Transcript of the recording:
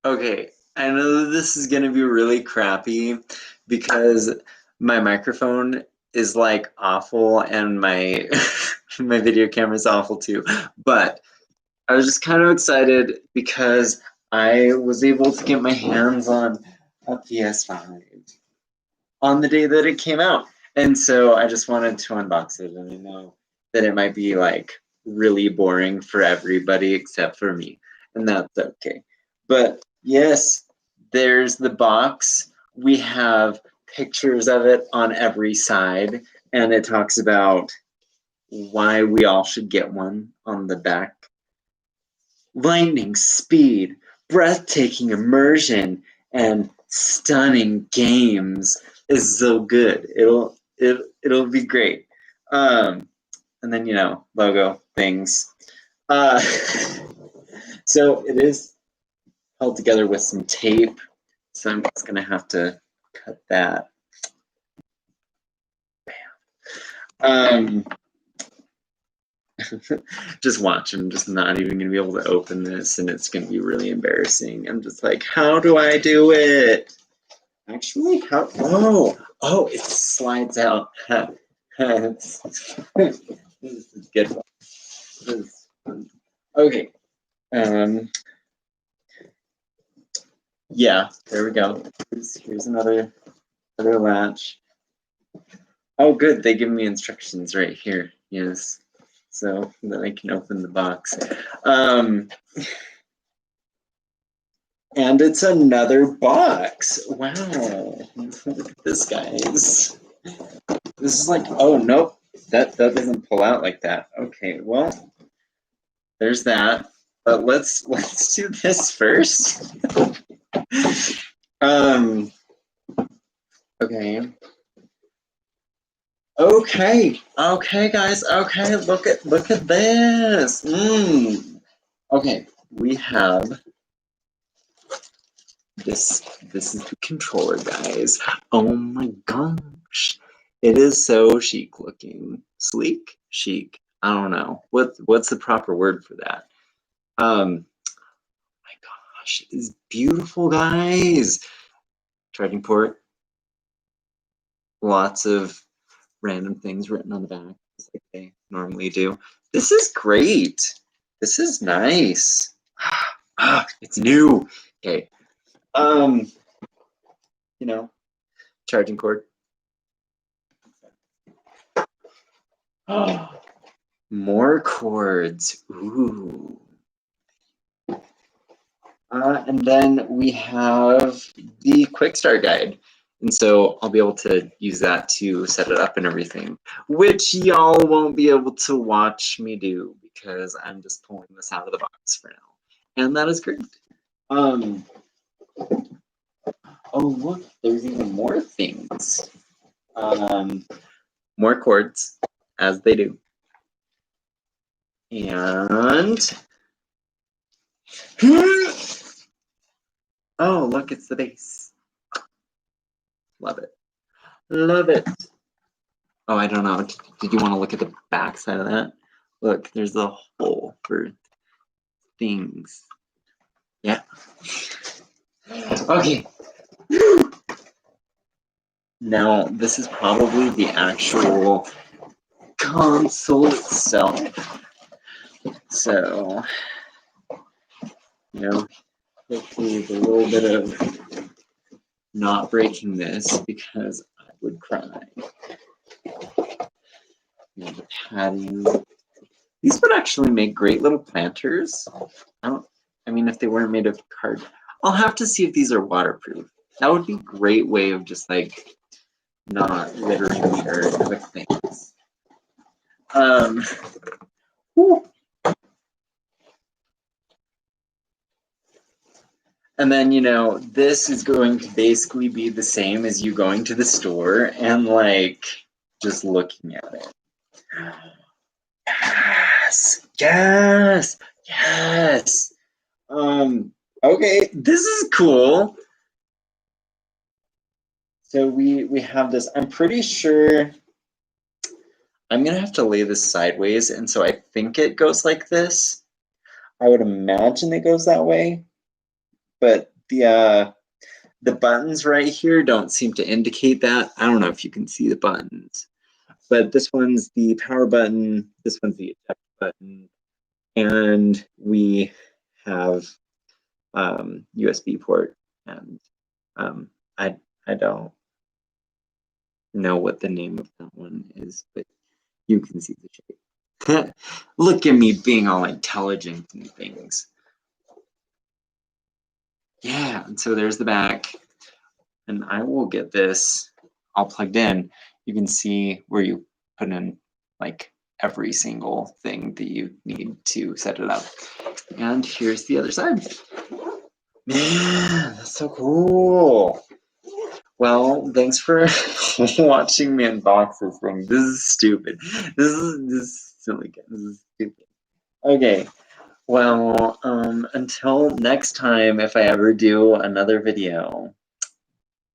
Okay, I know this is gonna be really crappy because my microphone is like awful and my my video camera is awful too. But I was just kind of excited because I was able to get my hands on a PS5 on the day that it came out. And so I just wanted to unbox it, and I know that it might be like really boring for everybody except for me, and that's okay. But yes, there's the box. We have pictures of it on every side, and it talks about why we all should get one on the back. Lightning speed, breathtaking immersion, and stunning games is so good. It'll be great. Um, and then logo things. Uh, so it is held together with some tape. So I'm just gonna have to cut that. Um, just watch. I'm just not even gonna be able to open this, and it's gonna be really embarrassing. I'm just like, how do I do it? Actually, how? Oh, it slides out. this is good. Okay. Yeah, there we go. Here's another latch. Oh, good. They give me instructions right here. Yes. So that I can open the box. And it's another box. Wow. Look at this, guys. This is like, oh, nope. That doesn't pull out like that. Okay, well, there's that. But let's do this first. Okay. Okay, guys. Okay, look at this. Okay, we have this. This is the controller, guys. Oh my gosh, it is so chic looking, sleek, chic. I don't know what's the proper word for that. My gosh, it is beautiful, guys. Charging port. Lots of random things written on the back, just like they normally do. This is great. This is nice. It's new. Okay. Charging cord. More cords. Ooh. And then we have the quick start guide. And so I'll be able to use that to set it up and everything, which y'all won't be able to watch me do because I'm just pulling this out of the box for now. And that is great. Oh, look, there's even more things. More cords, as they do. And oh, look, it's the base. Love it. Love it. Oh, I don't know. Did you want to look at the back side of that? Look, there's a hole for things. Yeah. Okay. Now, this is probably the actual console itself. So, hopefully with a little bit of not breaking this because I would cry. The padding. These would actually make great little planters. I mean, if they weren't made of card, I'll have to see if these are waterproof. That would be a great way of just like not littering the earth with things. And then, this is going to basically be the same as you going to the store and like just looking at it. Yes. Okay, this is cool. So we have this. I'm pretty sure I'm gonna have to lay this sideways, and so I think it goes like this. I would imagine it goes that way, but the buttons right here don't seem to indicate that. I don't know if you can see the buttons, but this one's the power button, this one's the eject button, and we have USB port, and I don't know what the name of that one is, but you can see the shape. Look at me being all intelligent and things. Yeah, and so there's the back, and I will get this all plugged in. You can see where you put in like every single thing that you need to set it up. And here's the other side. Man, that's so cool. Well, thanks for watching me unbox this thing. This is stupid. This is silly. This is stupid. Okay. Well, until next time, if I ever do another video.